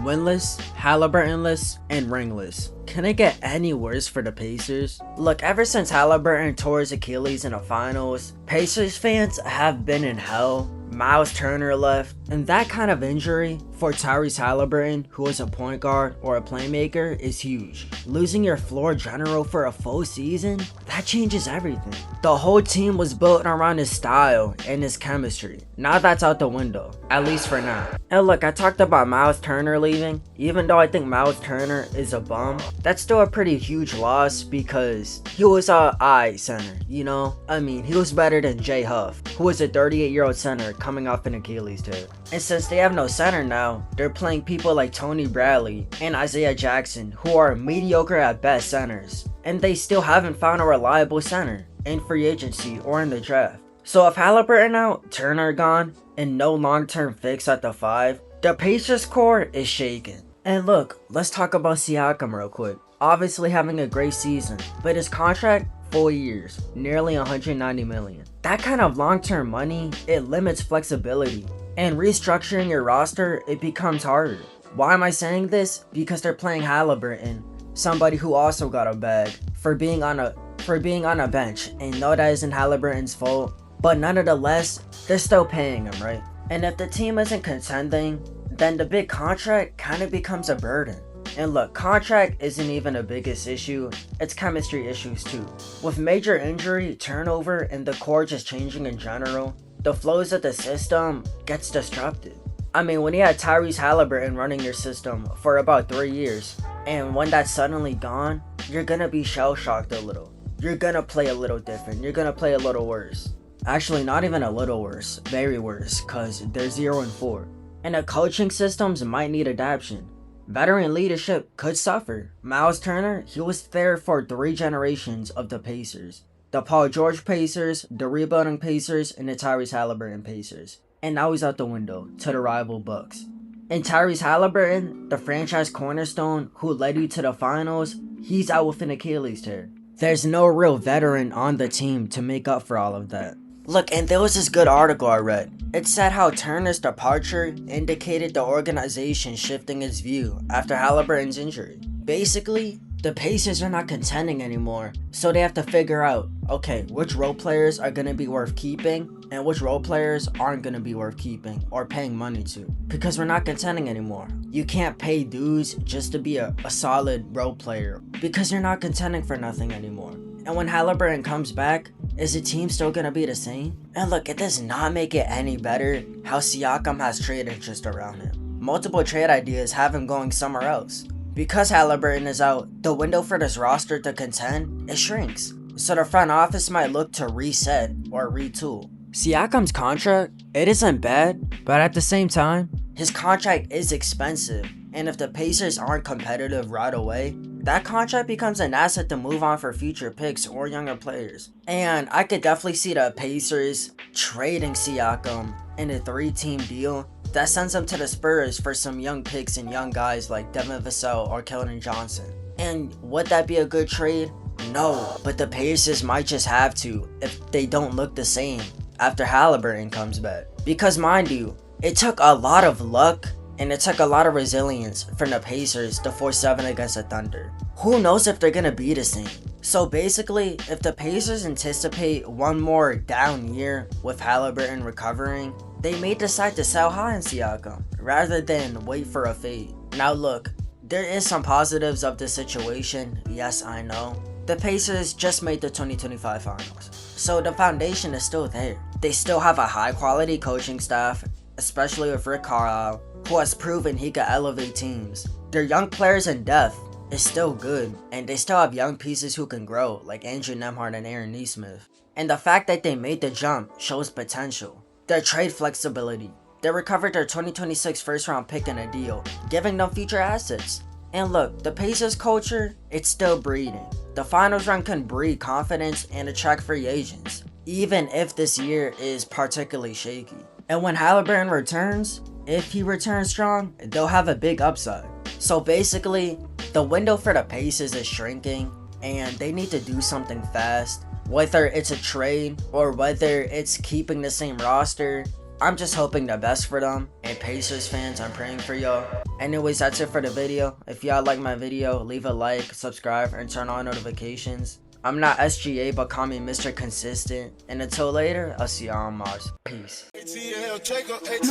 Winless, Haliburtonless, and Ringless. Can it get any worse for the Pacers? Look, ever since Haliburton tore his Achilles in the finals, Pacers fans have been in hell. Miles Turner left, and that kind of injury for Tyrese Haliburton, who is a point guard or a playmaker, is huge. Losing your floor general for a full season, that changes everything. The whole team was built around his style and his chemistry. Now that's out the window, at least for now. And look, I talked about Miles Turner leaving. Even though I think Miles Turner is a bum, that's still a pretty huge loss because he was a I center, you know? I mean, he was better than Jay Huff, who was a 38-year-old center coming off an Achilles tear. And since they have no center now, they're playing people like Tony Bradley and Isaiah Jackson, who are mediocre at best centers. And they still haven't found a reliable center in free agency or in the draft. So if Haliburton out, Turner gone, and no long-term fix at the 5, the Pacers core is shaken. And look, let's talk about Siakam real quick. Obviously having a great season, but his contract, 4 years, nearly $190 million. That kind of long-term money, it limits flexibility. And restructuring your roster, it becomes harder. Why am I saying this? Because they're playing Haliburton, somebody who also got a bag, for being on a bench. And no, that isn't Haliburton's fault, but nonetheless, they're still paying him, right? And if the team isn't contending, then the big contract kind of becomes a burden. And look, contract isn't even the biggest issue, it's chemistry issues too. With major injury, turnover, and the core just changing in general, the flows of the system gets disrupted. I mean, when you had Tyrese Haliburton running your system for about 3 years, and when that's suddenly gone, you're gonna be shell-shocked a little. You're gonna play a little different, you're gonna play a little worse. Actually, not even a little worse, very worse, cause they're 0-4. And the coaching systems might need adaptation. Veteran leadership could suffer. Miles Turner, he was there for 3 generations of the Pacers. The Paul George Pacers, the rebuilding Pacers, and the Tyrese Haliburton Pacers. And now he's out the window to the rival Bucks. And Tyrese Haliburton, the franchise cornerstone who led you to the finals, he's out with an Achilles tear. There's no real veteran on the team to make up for all of that. Look, and there was this good article I read. It said how Turner's departure indicated the organization shifting its view after Haliburton's injury. Basically, the Pacers are not contending anymore, so they have to figure out, okay, which role players are going to be worth keeping and which role players aren't going to be worth keeping or paying money to. Because we're not contending anymore. You can't pay dudes just to be a solid role player because you're not contending for nothing anymore. And when Haliburton comes back, is the team still gonna be the same? And look, it does not make it any better how Siakam has trade interest around him. Multiple trade ideas have him going somewhere else. Because Haliburton is out, the window for this roster to contend, it shrinks. So the front office might look to reset or retool. Siakam's contract, it isn't bad, but at the same time, his contract is expensive. And if the Pacers aren't competitive right away, that contract becomes an asset to move on for future picks or younger players. And I could definitely see the Pacers trading Siakam in a 3-team deal that sends him to the Spurs for some young picks and young guys like Devin Vassell or Keldon Johnson. And would that be a good trade? No, but the Pacers might just have to if they don't look the same after Haliburton comes back. Because mind you, it took a lot of luck and it took a lot of resilience from the Pacers to 4-7 against the Thunder. Who knows if they're gonna be the same? So basically, if the Pacers anticipate one more down year with Haliburton recovering, they may decide to sell high in Siakam rather than wait for a fade. Now look, there is some positives of this situation, yes I know. The Pacers just made the 2025 finals, so the foundation is still there. They still have a high quality coaching staff, especially with Rick Carlisle, who has proven he can elevate teams. Their young players in depth is still good, and they still have young pieces who can grow, like Andrew Nembhard and Aaron Nesmith. And the fact that they made the jump shows potential. Their trade flexibility. They recovered their 2026 first round pick in a deal, giving them future assets. And look, the Pacers culture, it's still breeding. The finals run can breed confidence and attract free agents, even if this year is particularly shaky. And when Haliburton returns, if he returns strong, they'll have a big upside. So basically, the window for the Pacers is shrinking, and they need to do something fast. Whether it's a trade, or whether it's keeping the same roster, I'm just hoping the best for them. And Pacers fans, I'm praying for y'all. Anyways, that's it for the video. If y'all like my video, leave a like, subscribe, and turn on notifications. I'm not SGA, but call me Mr. Consistent. And until later, I'll see y'all on Mars. Peace. You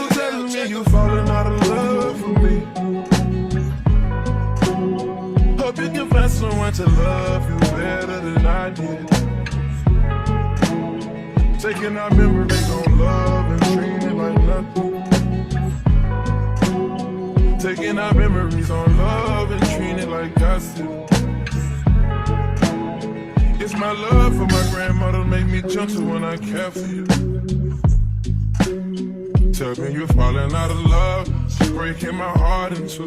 telling me you falling out of love with me. Hope you can find someone to love you better than I did. Taking our memories on love and treating it like nothing. Taking our memories on love and treating it like gossip. It's my love for my grandmother make me gentle when I care for you. Tell me you're falling out of love, she's breaking my heart in two.